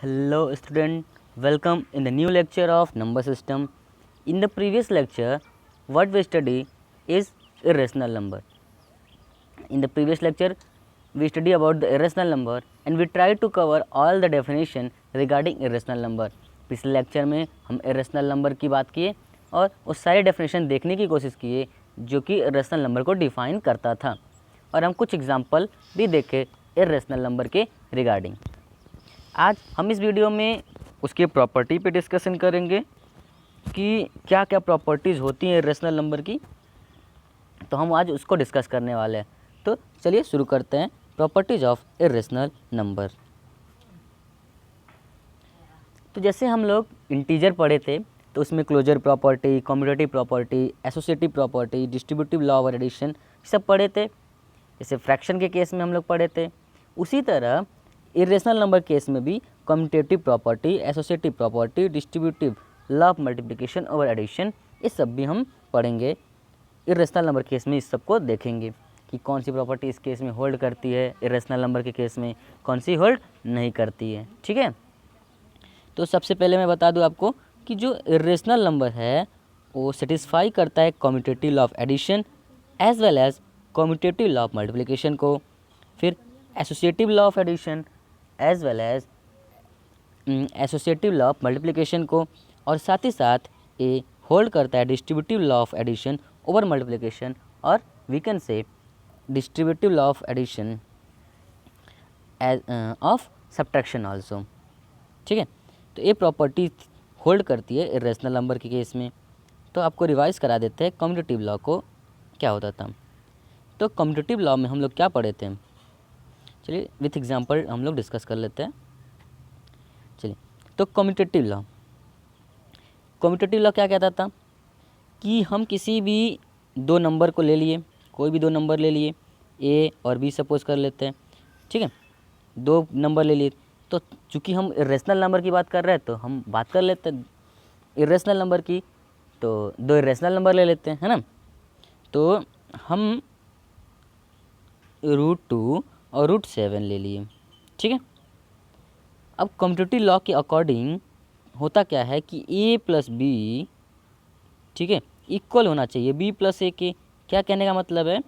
Hello student, welcome in the new lecture of number system. In the previous lecture, what we study is irrational number. In the previous lecture, we study about the irrational number and we try to cover all the definition regarding irrational number. पिछले lecture में हम irrational number की बात किए और उस सारे definition देखने की कोशिश किए जो कि irrational नंबर को डिफ़ाइन करता था और हम कुछ एग्जांपल भी देखे irrational नंबर के रिगार्डिंग। आज हम इस वीडियो में उसके प्रॉपर्टी पे डिस्कशन करेंगे कि क्या क्या प्रॉपर्टीज़ होती हैं इरेशनल नंबर की, तो हम आज उसको डिस्कस करने वाले हैं। तो चलिए शुरू करते हैं प्रॉपर्टीज़ ऑफ इरेशनल नंबर। तो जैसे हम लोग इंटीजर पढ़े थे तो उसमें closure property, commutative property, associative property, distributive law of addition सब पढ़े थे। जैसे फ्रैक्शन के केस में हम लोग पढ़े थे, उसी तरह इरेशनल नंबर केस में भी commutative property, associative property, distributive law of multiplication और एडिशन ये सब भी हम पढ़ेंगे। इरेशनल नंबर केस में इस सब को देखेंगे कि कौन सी प्रॉपर्टी इस केस में होल्ड करती है, इरेशनल नंबर के केस में कौन सी होल्ड नहीं करती है। ठीक है, तो सबसे पहले मैं बता दूं आपको कि जो इरेशनल नंबर है वो सेटिस्फाई करता है commutative law of addition as well as commutative law of multiplication को, फिर associative law of addition as well as associative law of multiplication को, और साथ ही साथ ये होल्ड करता है distributive law of addition over multiplication, और we can say distributive law of addition as of subtraction also. ठीक है, तो ये प्रॉपर्टी होल्ड करती है इरेशनल नंबर के केस में। तो आपको रिवाइज करा देते हैं कम्यूटेटिव लॉ को क्या होता था। तो कम्यूटेटिव लॉ में हम लोग क्या पढ़े थे, चलिए विथ एग्जांपल हम लोग डिस्कस कर लेते हैं। चलिए, तो कम्यूटेटिव लॉ क्या कहता था कि हम किसी भी दो नंबर को ले लिए, कोई भी दो नंबर ले लिए, ए और बी सपोज कर लेते हैं। ठीक है, दो नंबर ले लिए, तो चूँकि हम इरेशनल नंबर की बात कर रहे हैं तो हम बात कर लेते हैं इरेशनल नंबर की, तो दो इरेशनल नंबर ले लेते हैं, है ना। तो हम √2 और √7 ले लिए। ठीक है, अब कम्यूटेटिव लॉ के अकॉर्डिंग होता क्या है कि a प्लस बी, ठीक है, इक्वल होना चाहिए b प्लस ए के। क्या कहने का मतलब है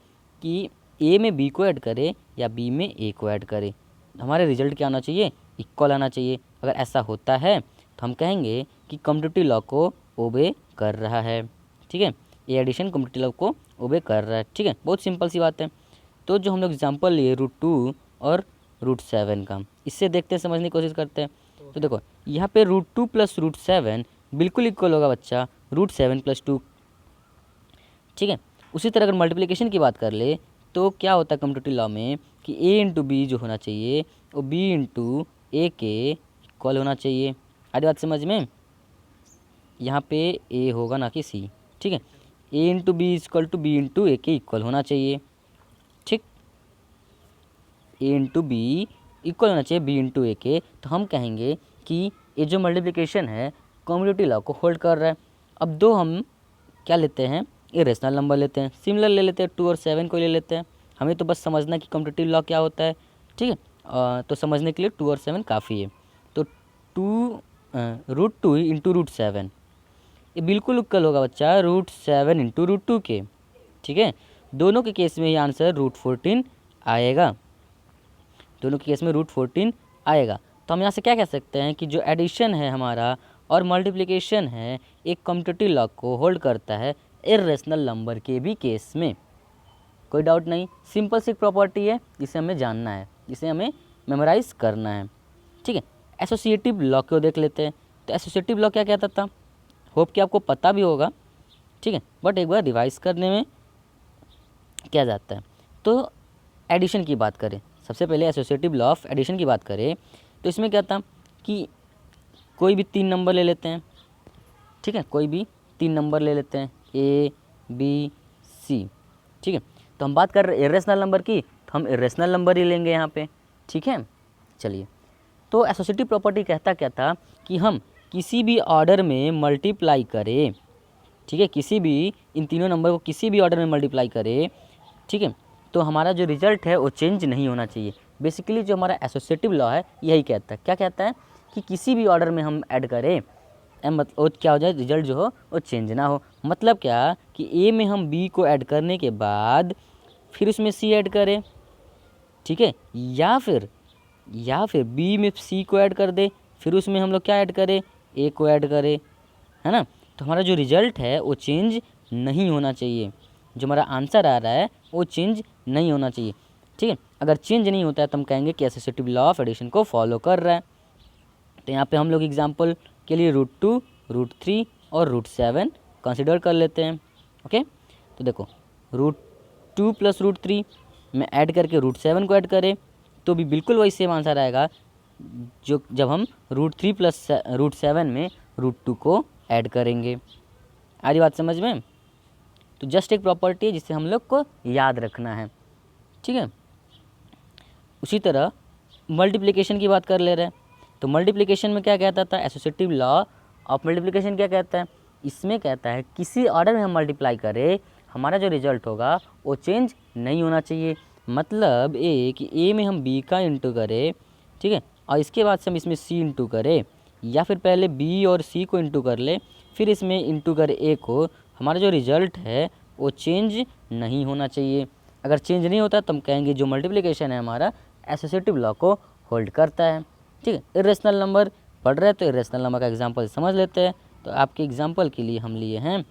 कि a में b को ऐड करे या b में a को ऐड करे, हमारे रिजल्ट क्या आना चाहिए, इक्वल आना चाहिए। अगर ऐसा होता है तो हम कहेंगे कि कम्यूटेटिव लॉ को ओबे कर रहा है। ठीक है, ये एडिशन कम्यूटेटिव लॉ को ओबे कर रहा है। ठीक है, बहुत सिंपल सी बात है। तो जो हम लोग एग्जांपल लिए √2 और √7 का, इससे देखते हैं, समझने की कोशिश करते हैं। तो देखो यहाँ पे √2 प्लस √7 बिल्कुल इक्वल होगा बच्चा √7 + 2। ठीक है, उसी तरह अगर मल्टीप्लिकेशन की बात कर ले तो क्या होता है कम्यूटेटिव लॉ में कि a × b जो होना चाहिए वो b × a के इक्वल होना चाहिए। आधी बात समझ में, यहाँ पे a होगा ना कि c। ठीक है, a × b = b × a के इक्वल होना चाहिए। ठीक, a × b इक्वल होना चाहिए b × a के। तो हम कहेंगे कि ये जो मल्टीप्लिकेशन है कम्यूटेटिव लॉ को होल्ड कर रहा है। अब दो हम क्या लेते हैं, इरेशनल नंबर लेते हैं, सिमिलर ले लेते हैं, 2 और 7 को ले लेते हैं। हमें तो बस समझना कि कम्यूटेटिव लॉ क्या होता है। ठीक है, तो समझने के लिए 2 और 7 काफ़ी है। तो √2 × √7 ये बिल्कुल इक्वल होगा बच्चा √7 × √2 के। ठीक है, दोनों के केस में ये आंसर √14 आएगा, दोनों के केस में √14 आएगा। तो हम यहाँ से क्या कह सकते हैं कि जो एडिशन है हमारा और मल्टीप्लिकेशन है एक कम्यूटेटिव लॉ को होल्ड करता है इरेशनल नंबर के भी केस में। कोई डाउट नहीं, सिंपल सी प्रॉपर्टी है, जिसे हमें जानना है, जिसे हमें मेमोराइज करना है। ठीक है, एसोसिएटिव लॉ को देख लेते हैं। तो एसोसिएटिव लॉ क्या कहता था, होप कि आपको पता भी होगा। ठीक है, बट एक बार रिवाइज करने में क्या जाता है। तो एडिशन की बात करें, सबसे पहले एसोसिएटिव लॉ ऑफ एडिशन की बात करें तो इसमें क्या था कि कोई भी 3 नंबर ले लेते हैं। ठीक है, कोई भी 3 नंबर ले लेते हैं a b c। ठीक है, तो हम बात कर रहे हैं इरेशनल नंबर की, तो हम इरेशनल नंबर ही लेंगे यहाँ पे। ठीक है, चलिए, तो एसोसिएटिव प्रॉपर्टी कहता क्या था कि हम किसी भी ऑर्डर में मल्टीप्लाई करें। ठीक है, किसी भी इन तीनों नंबर को किसी भी ऑर्डर में मल्टीप्लाई करें। ठीक है, तो हमारा जो रिजल्ट है वो चेंज नहीं होना चाहिए। बेसिकली जो हमारा एसोसिएटिव लॉ है यही कहता है, क्या कहता है कि किसी भी ऑर्डर में हम ऐड करें मतलब क्या हो जाए, रिजल्ट जो हो वो चेंज ना हो। मतलब क्या कि ए में हम बी को ऐड करने के बाद फिर उसमें सी ऐड करें, ठीक है, या फिर बी में सी को ऐड कर दे, फिर उसमें हम लोग क्या ऐड करें, ए को ऐड करें, है ना। तो हमारा जो रिजल्ट है वो चेंज नहीं होना चाहिए, जो हमारा आंसर आ रहा है वो चेंज नहीं होना चाहिए, ठीक है। अगर चेंज नहीं होता है तो हम कहेंगे कि एसोसिएटिव लॉ ऑफ एडिशन को फॉलो कर रहा है। तो यहाँ पे हम लोग एग्जांपल के लिए √2, √3 और √7 कंसिडर कर लेते हैं। ओके, तो देखो √2 प्लस √3 में ऐड करके √7 को ऐड करें तो भी बिल्कुल वही सेम आंसर आएगा जो जब हम √3 प्लस √7 में √2 को ऐड करेंगे। आ रही बात समझ में? तो जस्ट एक प्रॉपर्टी है जिसे हम लोग को याद रखना है, ठीक है। उसी तरह मल्टीप्लिकेशन की बात कर ले रहे हैं, तो मल्टीप्लिकेशन में क्या कहता था, एसोसिएटिव लॉ ऑफ मल्टीप्लिकेशन क्या कहता है, इसमें कहता है किसी ऑर्डर में हम मल्टीप्लाई करें हमारा जो रिजल्ट होगा वो चेंज नहीं होना चाहिए। मतलब ए कि ए में हम बी का इंटू करें, ठीक है, और इसके बाद से हम इसमें सी इंटू करें, या फिर पहले बी और सी को इंटू कर ले फिर इसमें इंटू करें ए को, हमारा जो रिजल्ट है वो चेंज नहीं होना चाहिए। अगर चेंज नहीं होता तो हम कहेंगे जो मल्टीप्लिकेशन है हमारा एसोसिएटिव लॉ को होल्ड करता है, ठीक है। इरेशनल नंबर पढ़ रहे हैं तो इरेशनल नंबर का एग्जांपल समझ लेते हैं। तो आपके एग्जांपल के लिए हम लिए हैं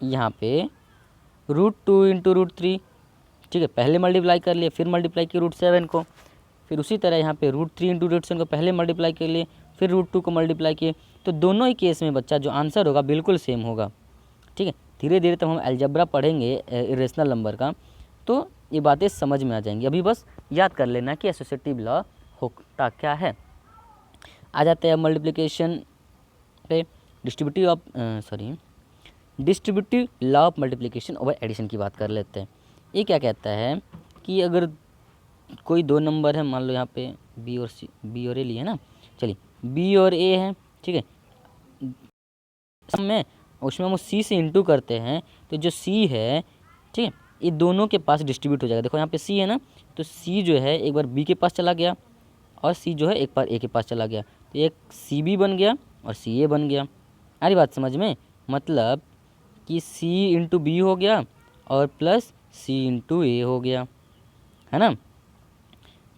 यहाँ पे √2 इंटू √3, ठीक है, पहले मल्टीप्लाई कर लिए फिर मल्टीप्लाई किए √7 को, फिर उसी तरह यहाँ पे √3 इंटू √7 को पहले मल्टीप्लाई कर लिए फिर √2 को मल्टीप्लाई किए। तो दोनों ही केस में बच्चा जो आंसर होगा बिल्कुल सेम होगा, ठीक है। धीरे धीरे तब हम अलजेब्रा पढ़ेंगे इरेशनल नंबर का तो ये बातें समझ में आ जाएंगी। अभी बस याद कर लेना कि एसोसिएटिव लॉ होता क्या है। आ जाते हैं मल्टीप्लिकेशन पे, distributive law of multiplication over addition की बात कर लेते हैं। ये क्या कहता है कि अगर कोई दो नंबर है, मान लो यहाँ पे बी और ए लिए ना, चलिए बी और ए है, ठीक है, उसमें हम सी से इंटू करते हैं तो जो सी है, ठीक है, ये दोनों के पास डिस्ट्रीब्यूट हो जाएगा। देखो यहाँ पे सी है ना, तो सी जो है एक बार बी के पास चला गया और सी जो है एक बार ए के पास चला गया, तो एक सी बी बन गया और सी ए बन गया। आ रही बात समझ में? मतलब कि सी इंटू बी हो गया और प्लस सी इंटू ए हो गया, है ना।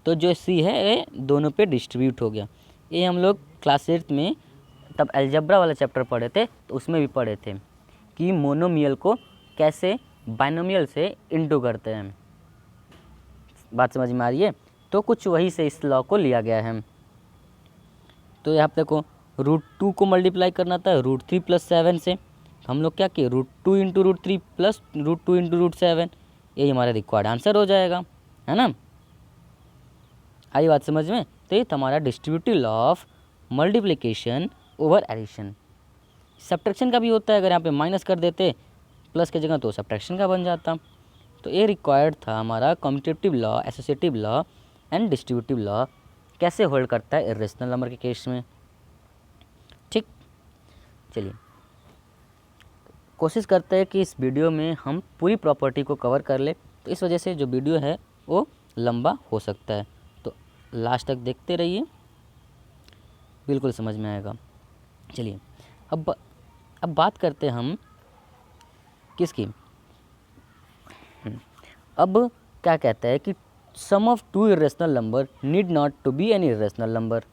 तो जो सी है ये दोनों पे डिस्ट्रीब्यूट हो गया। ये हम लोग क्लास 8 में तब अलजेब्रा वाला चैप्टर पढ़े थे तो उसमें भी पढ़े थे कि मोनोमियल को कैसे बाइनोमियल से इंटू करते हैं। बात समझ में आ रही है? तो कुछ वही से इस लॉ को लिया गया है। तो यहाँ पे देखो √2 को मल्टीप्लाई करना था √3 प्लस 7 से, तो हम लोग क्या किए √2 इंटू √3 प्लस √2 इंटू √7, यही हमारा रिक्वायर्ड आंसर हो जाएगा, है ना। आई बात समझ में? तो ये हमारा distributive law of multiplication over addition. Subtraction का भी होता है, अगर यहाँ पे माइनस कर देते प्लस की जगह तो सब्ट्रैक्शन का बन जाता। तो ये रिक्वायर्ड था हमारा commutative law, associative law and distributive law कैसे होल्ड करता है इरेशनल नंबर के केस में, ठीक। चलिए कोशिश करते हैं कि इस वीडियो में हम पूरी प्रॉपर्टी को कवर कर ले, तो इस वजह से जो वीडियो है वो लंबा हो सकता है, तो लास्ट तक देखते रहिए, बिल्कुल समझ में आएगा। चलिए अब बात करते हैं हम किसकी, अब क्या कहता है कि sum of two irrational number need not to be an irrational number,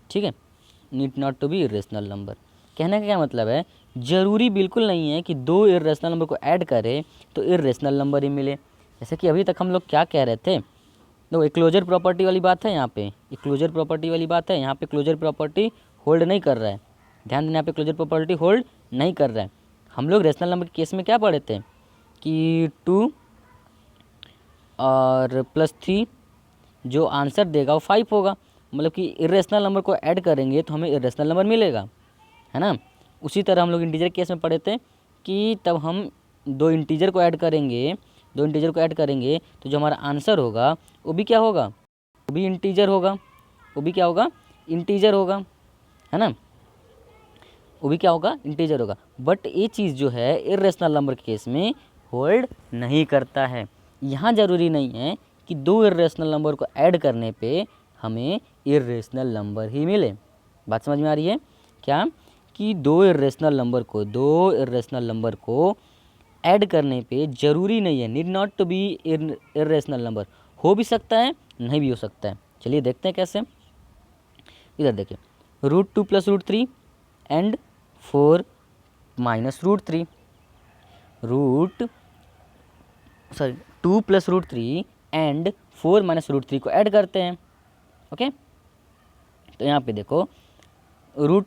ठीक है, need not to be irrational number. कहने का क्या मतलब है, ज़रूरी बिल्कुल नहीं है कि दो इरेशनल नंबर को ऐड करें तो इरेशनल नंबर ही मिले। जैसे कि अभी तक हम लोग क्या कह रहे थे, तो एक क्लोजर प्रॉपर्टी वाली बात है, यहाँ पे एक क्लोजर प्रॉपर्टी वाली बात है, यहाँ पे क्लोजर प्रॉपर्टी होल्ड नहीं कर रहा है। ध्यान देना, यहाँ पे क्लोजर प्रॉपर्टी होल्ड नहीं कर रहा है। हम लोग रेशनल नंबर के केस में क्या पढ़े थे कि 2 और +3 जो आंसर देगा वो 5 होगा, मतलब कि इरेशनल नंबर को ऐड करेंगे तो हमें इरेशनल नंबर मिलेगा, है ना। उसी तरह हम लोग इंटीजर केस में पढ़े थे कि तब हम दो इंटीजर को ऐड करेंगे तो जो हमारा आंसर होगा वो भी क्या होगा, वो भी इंटीजर होगा, वो भी क्या होगा, इंटीजर होगा, है ना, वो भी क्या होगा, इंटीजर होगा। बट ये चीज़ जो है इरेशनल नंबर के केस में होल्ड नहीं करता है। यहाँ ज़रूरी नहीं है कि दो इरेशनल नंबर को ऐड करने पे हमें इरेशनल नंबर ही मिले। बात समझ में आ रही है क्या, कि दो इरेशनल नंबर को ऐड करने पे ज़रूरी नहीं है, need not to be irrational number, हो भी सकता है नहीं भी हो सकता है। चलिए देखते हैं कैसे। इधर देखिए, √2 + √3 एंड 4 - √3, √2 + √3 एंड 4 - √3 को ऐड करते हैं। ओके, तो यहाँ पे देखो 2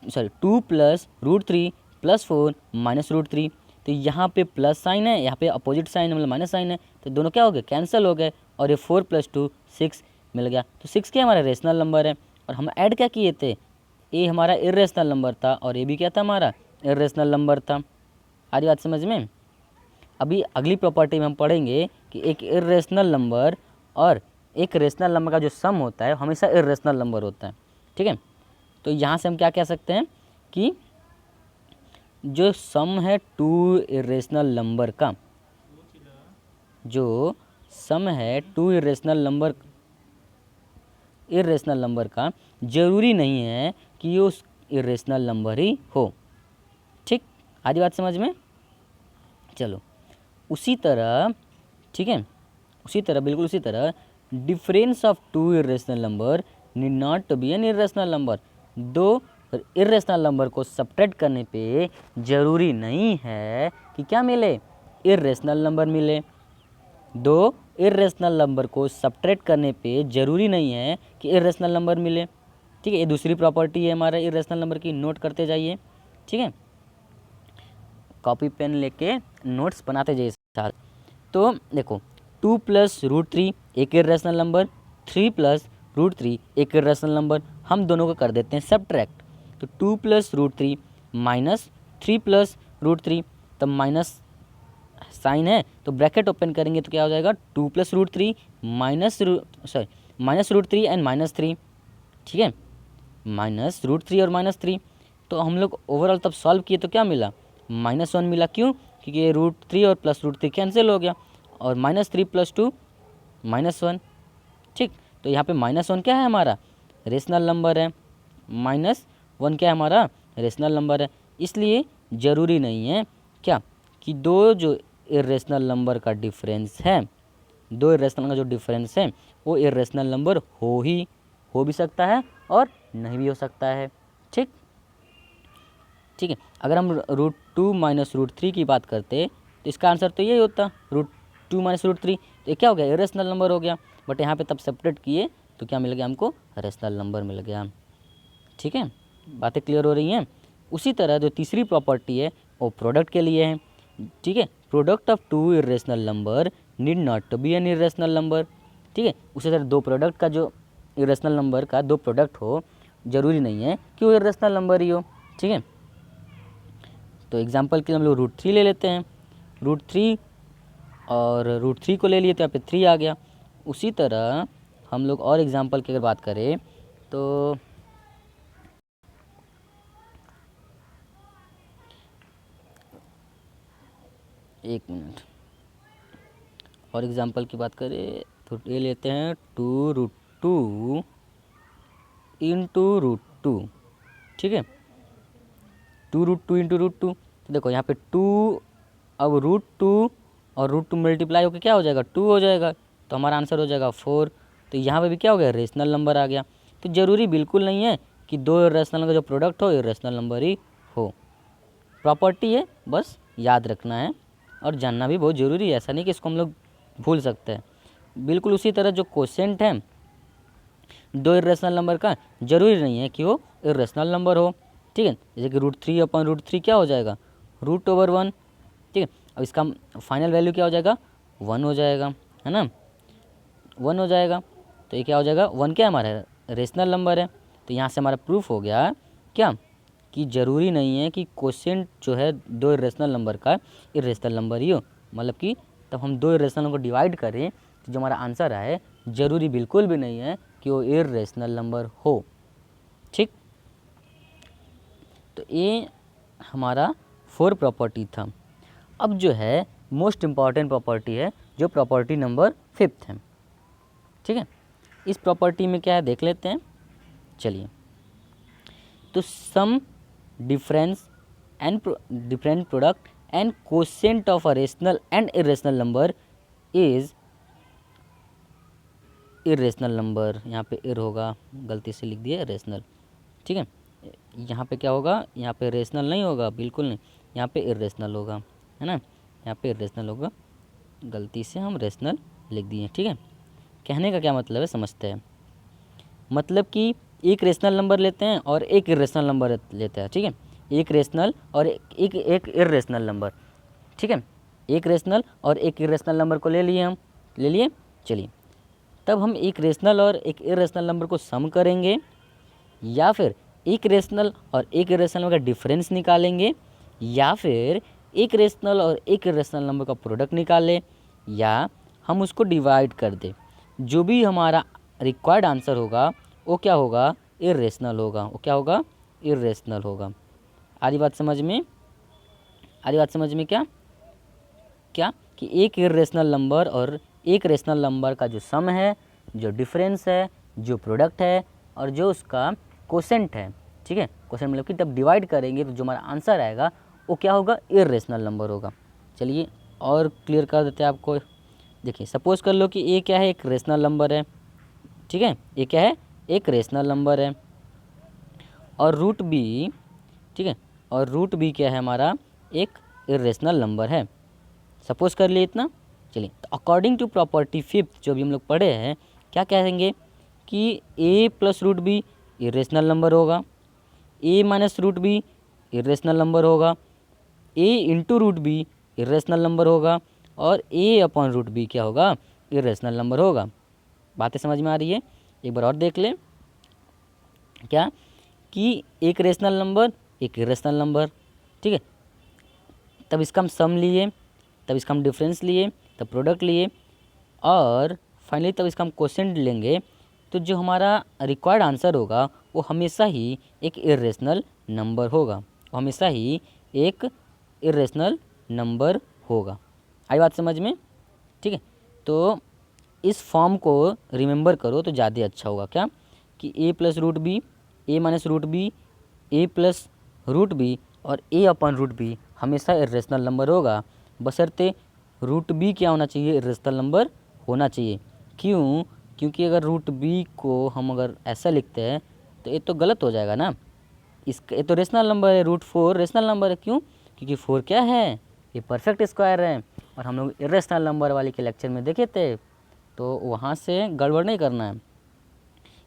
+ √3 + 4 - √3, तो यहाँ पे प्लस साइन है, यहाँ पे अपोजिट साइन है, मतलब माइनस साइन है, तो दोनों क्या हो गए, कैंसिल हो गए, और ये 4 + 2 6 मिल गया। तो 6 क्या हमारा रेशनल नंबर है, और हम ऐड क्या किए थे, ए हमारा इरेशनल नंबर था और ए भी क्या था, हमारा इरेशनल नंबर था। आ रही बात समझ में। अभी अगली प्रॉपर्टी में हम पढ़ेंगे कि एक इरेशनल नंबर और एक रेशनल नंबर का जो सम होता है हमेशा इरेशनल नंबर होता है। ठीक है, तो यहाँ से हम क्या कह सकते हैं कि जो सम है टू इरेशनल नंबर का, जो सम है टू इरेशनल नंबर का ज़रूरी नहीं है कि ये उस इरेशनल नंबर ही हो। ठीक, आधी बात समझ में। चलो उसी तरह, ठीक है, उसी तरह, बिल्कुल उसी तरह, difference of two irrational number need not to be an irrational number. दो इरेशनल नंबर को सब्ट्रैक्ट करने पे ज़रूरी नहीं है कि क्या मिले, इरेशनल नंबर मिले। दो इरेशनल नंबर को सब्ट्रैक्ट करने पे ज़रूरी नहीं है कि इरेशनल नंबर मिले। ठीक है, ये दूसरी प्रॉपर्टी है हमारे इरेशनल नंबर की, नोट करते जाइए। ठीक है, कॉपी पेन लेके नोट्स बनाते जाइए साथ। तो देखो 2 + √3 एक इरेशनल नंबर, 3 + √3 एक इरेशनल नंबर, हम दोनों को कर देते हैं सब्ट्रैक्ट। तो 2 + √3 - 3 + √3, तब माइनस साइन है तो ब्रैकेट ओपन करेंगे तो क्या हो जाएगा, 2 + √3 -√3 एंड -3। ठीक है, -√3 और -3, तो हम लोग ओवरऑल तब सॉल्व किए तो क्या मिला, -1 मिला। क्यों, क्योंकि ये √3 और + √3 कैंसिल हो गया, और -3 + 2 -1। ठीक, तो यहाँ पे -1 क्या है, हमारा रेशनल नंबर है, -1 क्या है, हमारा रेशनल नंबर है। इसलिए ज़रूरी नहीं है क्या, कि दो जो इरेशनल नंबर का डिफरेंस है, दो इरेशनल का जो डिफरेंस है वो इरेशनल नंबर हो भी सकता है और नहीं भी हो सकता है। ठीक, ठीक है, अगर हम √2 - √3 की बात करते तो इसका आंसर तो यही होता, √2 - √3, तो ये क्या हो गया, इरेशनल नंबर हो गया। बट यहाँ पे तब सेपरेट किए तो क्या मिल गया हमको, रेशनल नंबर मिल गया। ठीक है, बातें क्लियर हो रही हैं। उसी तरह जो तीसरी प्रॉपर्टी है वो प्रोडक्ट के लिए है। ठीक है, product of two irrational number need not to be an irrational number. ठीक है, उसी तरह दो प्रोडक्ट का जो इरेशनल नंबर का दो प्रोडक्ट हो, ज़रूरी नहीं है कि वो इरेशनल नंबर ही हो। ठीक है, तो एग्जांपल के लिए हम लोग √3 ले लेते हैं, √3 और √3 को ले लिए तो यहाँ पे 3 आ गया। उसी तरह हम लोग और एग्जांपल की अगर बात करें तो एक मिनट, और एग्जांपल की बात करें तो ये लेते हैं 2√2 × √2। ठीक है, 2√2 × √2, तो देखो यहाँ पे 2, अब √2 और √2 मल्टीप्लाई होकर क्या हो जाएगा, 2 हो जाएगा, तो हमारा आंसर हो जाएगा 4। तो यहाँ पे भी क्या हो गया, रेशनल नंबर आ गया। तो ज़रूरी बिल्कुल नहीं है कि दो इरेशनल का जो प्रोडक्ट हो इरेशनल नंबर ही हो। प्रॉपर्टी है, बस याद रखना है और जानना भी बहुत ज़रूरी है, ऐसा नहीं कि इसको हम लोग भूल सकते हैं। बिल्कुल उसी तरह जो क्वोशेंट है दो इरेशनल नंबर का, ज़रूरी नहीं है कि वो इरेशनल नंबर हो। ठीक है, जैसे कि √3/√3 क्या हो जाएगा, √1। ठीक है, अब इसका फाइनल वैल्यू क्या हो जाएगा, 1 हो जाएगा, है ना, 1 हो जाएगा। तो ये क्या हो जाएगा, 1 क्या हमारा रेशनल नंबर है। तो यहाँ से हमारा प्रूफ हो गया क्या, कि ज़रूरी नहीं है कि क्वोशेंट जो है दो इरेशनल नंबर का इरेशनल नंबर ही हो। मतलब कि तब हम दो इरेशनल को डिवाइड करें तो जो हमारा आंसर आए, ज़रूरी बिल्कुल भी नहीं है कि वो इरेशनल नंबर हो। ठीक, तो ये हमारा 4 प्रॉपर्टी था। अब जो है मोस्ट इम्पॉर्टेंट प्रॉपर्टी है, जो प्रॉपर्टी नंबर 5 है। ठीक है, इस प्रॉपर्टी में क्या है देख लेते हैं। चलिए, तो sum difference and different product and quotient of a rational and irrational number is irrational number. यहाँ पे इर होगा, गलती से लिख दिया रेशनल, ठीक है। यहाँ पे क्या होगा, यहाँ पे रेशनल नहीं होगा, बिल्कुल नहीं, यहाँ पे इरेशनल होगा, है ना, यहाँ पे इरेशनल होगा, गलती से हम रेशनल लिख दिए, ठीक है। कहने का क्या मतलब है समझते हैं। मतलब कि एक रेशनल नंबर लेते हैं और एक इरेशनल नंबर लेते हैं, ठीक है। एक रेशनल और एक इरेशनल नंबर, ठीक है। एक रेशनल और एक इरेशनल नंबर को ले लिए हम, ले लिए। चलिए, तब हम एक रेशनल और एक इरेशनल नंबर को सम करेंगे, या फिर एक रेशनल और एक इरेशनल नंबर का डिफरेंस निकालेंगे, या फिर एक रेशनल और एक इरेशनल नंबर का प्रोडक्ट निकालें, या हम उसको डिवाइड कर दें। जो भी हमारा रिक्वायर्ड आंसर होगा वो क्या होगा, इरेशनल होगा। वो क्या होगा, इरेशनल होगा। आधी बात समझ में, आधी बात समझ में क्या क्या कि एक इरेशनल नंबर और एक रेशनल नंबर का जो सम है, जो डिफरेंस है, जो प्रोडक्ट है और जो उसका कोसेंट है, ठीक है। कोसेंट मतलब कि जब डिवाइड करेंगे तो जो हमारा आंसर आएगा वो क्या होगा, इरेशनल नंबर होगा। चलिए और क्लियर कर देते हैं आपको। देखिए, सपोज कर लो कि ए क्या है, एक रेशनल नंबर है, ठीक है। ए क्या है, एक रेशनल नंबर है, और रूट बी, ठीक है, और रूट बी क्या है हमारा, एक इरेशनल नंबर है। सपोज कर लिए इतना। चलिए, तो अकॉर्डिंग टू प्रॉपर्टी फिफ्थ जो भी हम लोग पढ़े हैं, क्या कहेंगे कि A plus root B irrational number होगा, A minus root B irrational number होगा, A into root B irrational number होगा, और ए अपॉन रूट बी क्या होगा, इरेशनल नंबर होगा। बातें समझ में आ रही है? एक बार और देख ले, क्या कि एक रेशनल नंबर एक इरेशनल नंबर, ठीक है। तब इसका हम सम लिए, तब इसका हम डिफरेंस लिए, तब प्रोडक्ट लिए, और फाइनली तब इसका हम कोसेंट लेंगे। तो जो हमारा रिक्वायर्ड आंसर होगा वो हमेशा ही एक इरेशनल नंबर होगा, वो हमेशा ही एक इरेशनल नंबर होगा। आई बात समझ में? ठीक है, तो इस फॉर्म को रिमेंबर करो तो ज़्यादा अच्छा होगा। क्या कि A plus root B, A minus root B, A plus root B और ए अपॉन रूट बी हमेशा इरेशनल नंबर होगा, बशर्ते रूट बी क्या होना चाहिए, इरेशनल नंबर होना चाहिए। क्यों? क्योंकि अगर रूट बी को हम अगर ऐसा लिखते हैं तो ये तो गलत हो जाएगा ना। इसका ये तो रेशनल नंबर है, रूट 4 रेशनल नंबर है। क्यों? क्योंकि 4 क्या है, ये परफेक्ट स्क्वायर है, और हम लोग इरेशनल नंबर वाले के लेक्चर में देखे थे, तो वहाँ से गड़बड़ नहीं करना है,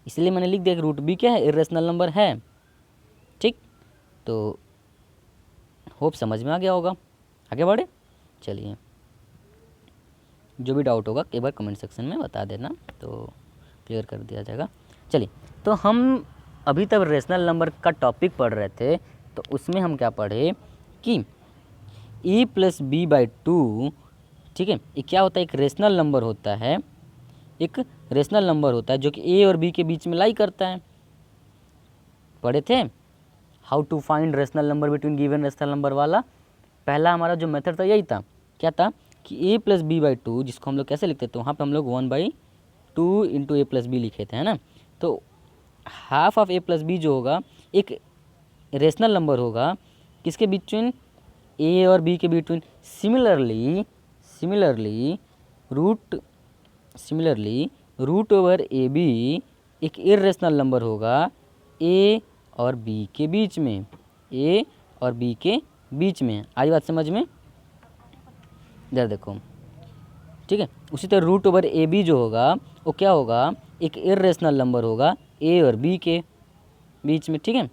इसलिए मैंने लिख दिया कि रूट बी क्या है, इरेशनल नंबर है। ठीक, तो होप समझ में आ गया होगा। आगे बढ़े, चलिए, जो भी डाउट होगा एक बार कमेंट सेक्शन में बता देना तो क्लियर कर दिया जाएगा। चलिए, तो हम अभी तक रेशनल नंबर का टॉपिक पढ़ रहे थे, तो उसमें हम क्या पढ़े कि ए प्लस बी बाई 2, ठीक है, ये क्या होता है, एक रेशनल नंबर होता है, एक रेशनल नंबर होता है जो कि ए और बी के बीच में लाई करता है। पढ़े थे how to find rational number between given rational number वाला। पहला हमारा जो मेथड था यही था, क्या था कि ए प्लस बी बाई 2, जिसको हम लोग कैसे लिखते थे, तो वहाँ पे हम लोग 1/2 इंटू ए प्लस बी लिखे थे, है ना। तो half of A plus B जो होगा एक रेशनल नंबर होगा, किसके बिटवीन, ए और बी के बिटवीन। Similarly root over A B एक इरेशनल नंबर होगा ए और बी के बीच में, ए और बी के बीच में। आई बात समझ में? इधर देखो, ठीक है। उसी तरह रूट ओवर ए बी जो होगा वो क्या होगा, एक इरेशनल नंबर होगा ए और बी के बीच में, ठीक है।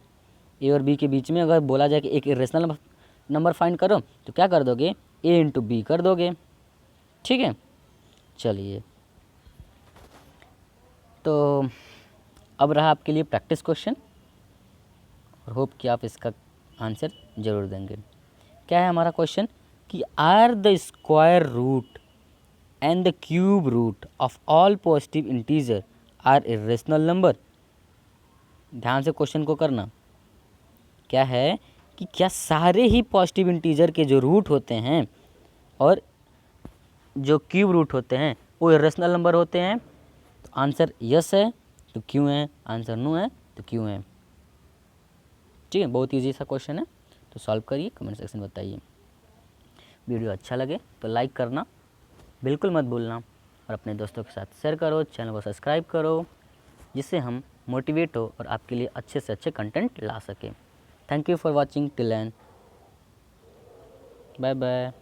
ए और बी के बीच में अगर बोला जाए कि एक इरेशनल नंबर फाइंड करो तो क्या कर दोगे, ए इंटू बी कर दोगे, ठीक है। चलिए, तो अब रहा आपके लिए प्रैक्टिस क्वेश्चन, और होप कि आप इसका आंसर ज़रूर देंगे। क्या है हमारा क्वेश्चन कि are the square root and the cube root of all positive integer are irrational number. ध्यान से क्वेश्चन को करना। क्या है कि क्या सारे ही पॉजिटिव इंटीजर के जो रूट होते हैं और जो क्यूब रूट होते हैं वो इरेशनल नंबर होते हैं? तो आंसर यस है तो क्यों है, आंसर नो है तो क्यों है। ठीक है, बहुत ईजी सा क्वेश्चन है, तो सॉल्व करिए, कमेंट सेक्शन में बताइए। वीडियो अच्छा लगे तो लाइक करना बिल्कुल मत भूलना, और अपने दोस्तों के साथ शेयर करो, चैनल को सब्सक्राइब करो, जिससे हम मोटिवेट हो और आपके लिए अच्छे से अच्छे कंटेंट ला सकें। Thank you for watching till end, bye bye.